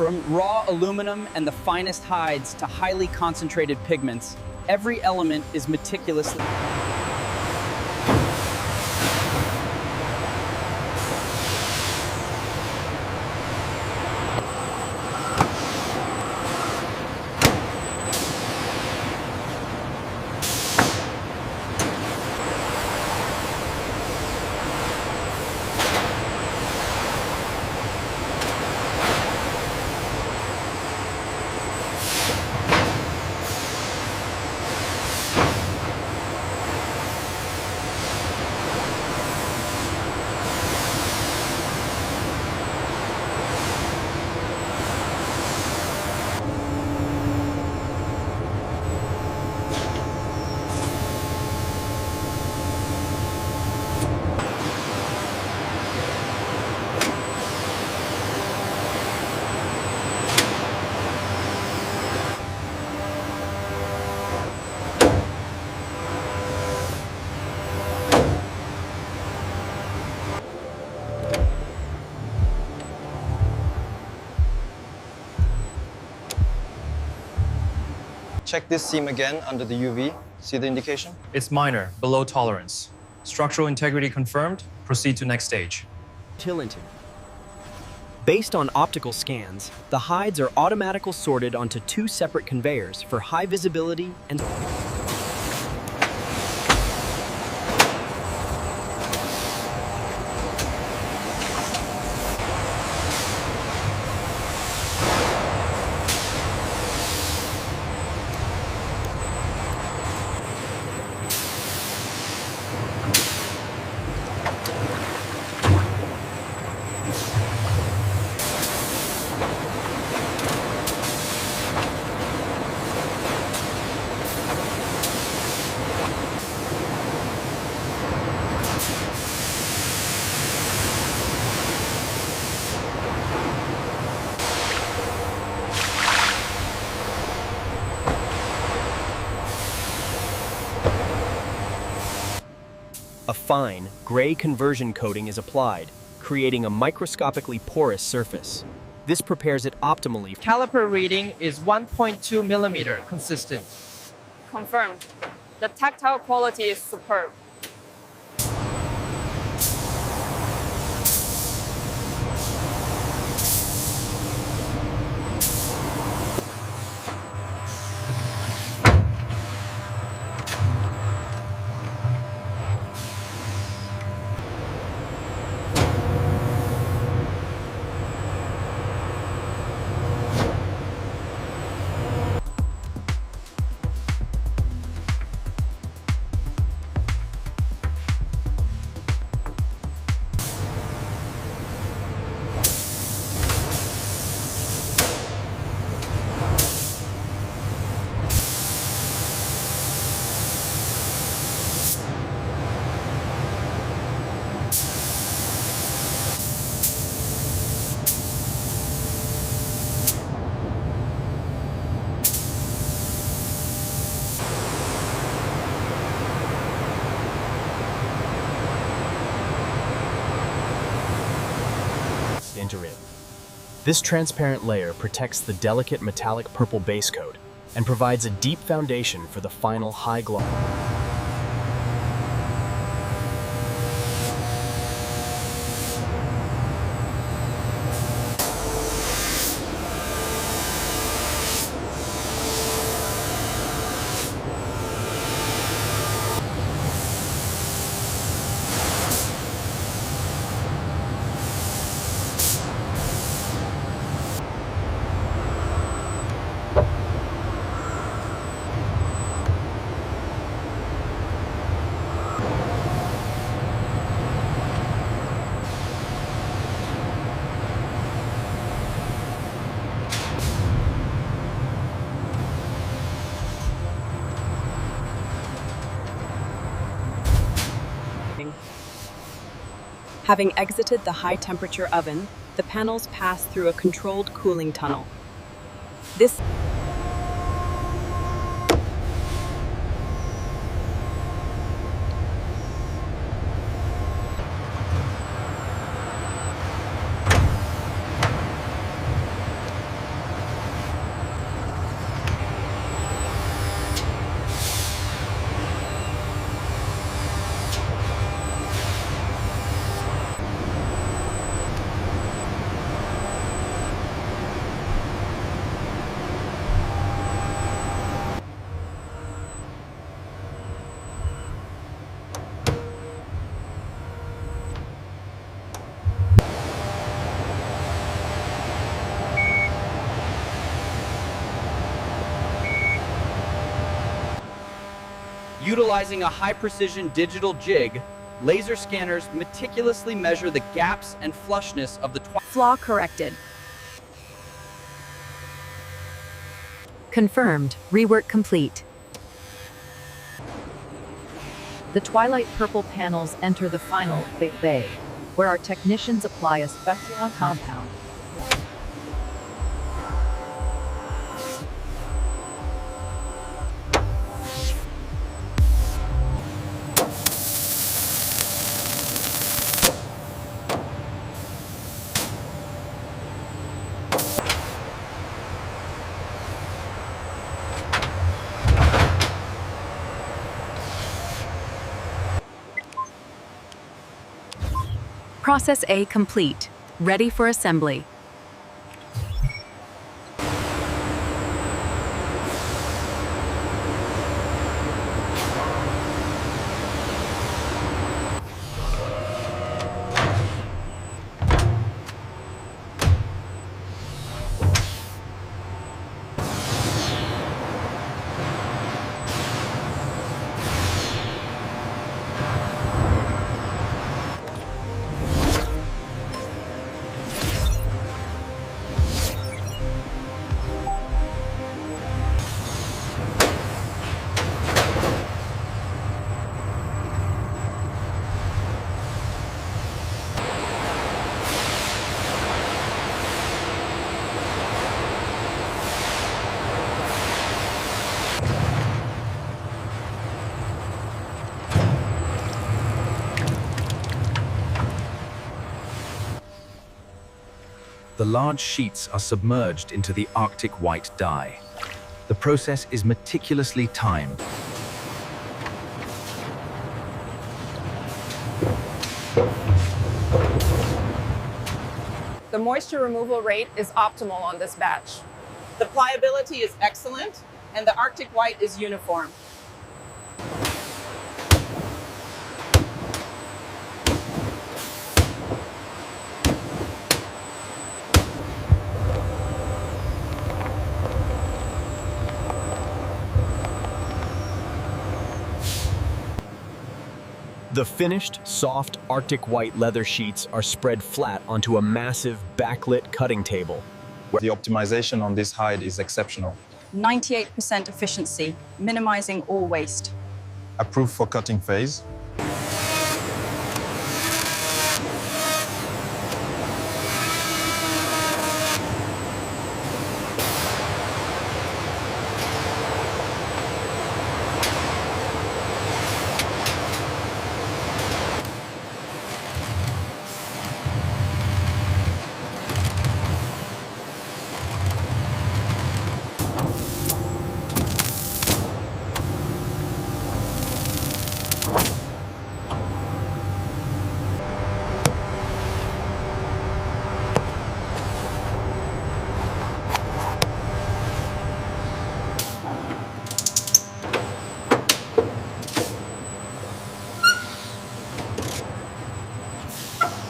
From raw aluminum and the finest hides to highly concentrated pigments, every element is meticulously... Check this seam again under the UV. See the indication? It's minor, below tolerance. Structural integrity confirmed. Proceed to next stage. Tillington. Based on optical scans, the hides are automatically sorted onto 2 separate conveyors for high visibility and... A fine, gray conversion coating is applied, creating a microscopically porous surface. This prepares it optimally. Caliper reading is 1.2 millimeter consistent. Confirmed. The tactile quality is superb. This transparent layer protects the delicate metallic purple base coat and provides a deep foundation for the final high gloss. Having exited the high-temperature oven, the panels pass through a controlled cooling tunnel. This Utilizing a high-precision digital jig, laser scanners meticulously measure the gaps and flushness of the Flaw corrected. Confirmed. Rework complete. The Twilight Purple panels enter the final bay, where our technicians apply a special compound. Process A complete. Ready for assembly. The large sheets are submerged into the Arctic white dye. The process is meticulously timed. The moisture removal rate is optimal on this batch. The pliability is excellent, and the Arctic white is uniform. The finished, soft Arctic white leather sheets are spread flat onto a massive backlit cutting table. The optimization on this hide is exceptional. 98% efficiency, minimizing all waste. Approved for cutting phase.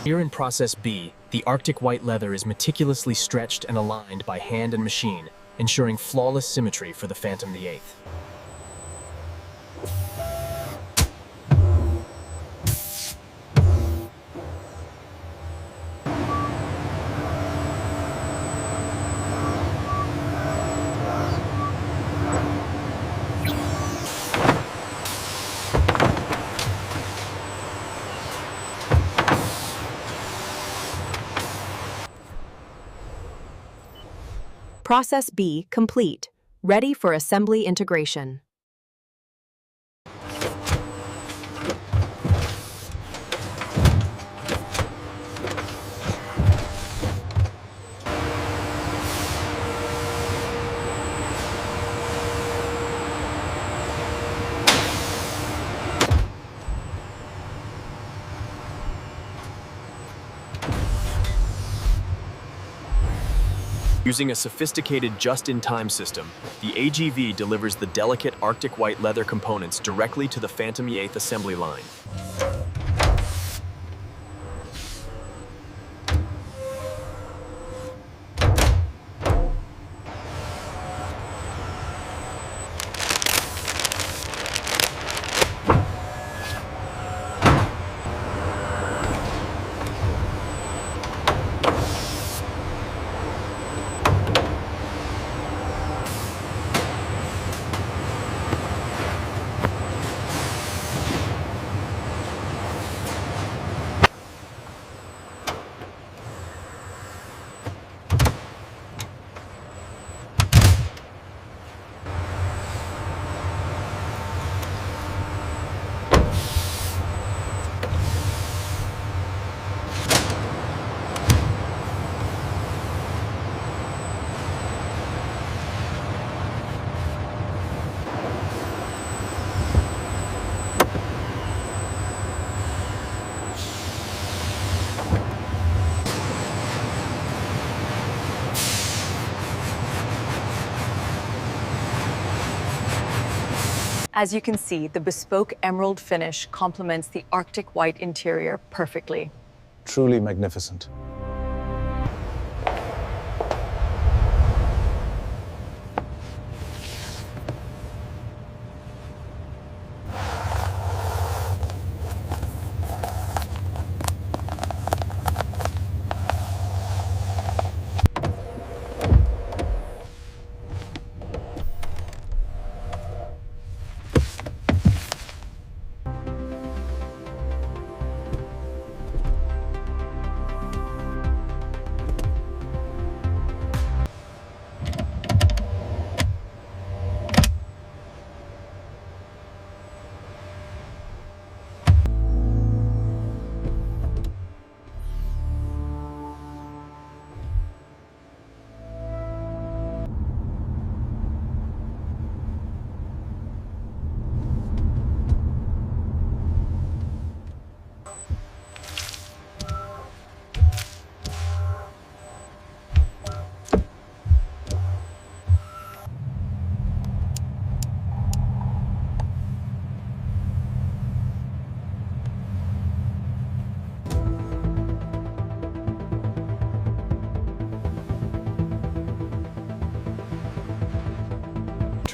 Here in Process B, the Arctic white leather is meticulously stretched and aligned by hand and machine, ensuring flawless symmetry for the Phantom VIII. Process B complete. Ready for assembly integration. Using a sophisticated just-in-time system, the AGV delivers the delicate Arctic white leather components directly to the Phantom VIII assembly line. As you can see, the bespoke emerald finish complements the Arctic white interior perfectly. Truly magnificent.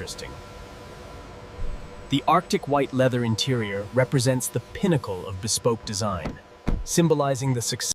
Interesting. The Arctic white leather interior represents the pinnacle of bespoke design, symbolizing the success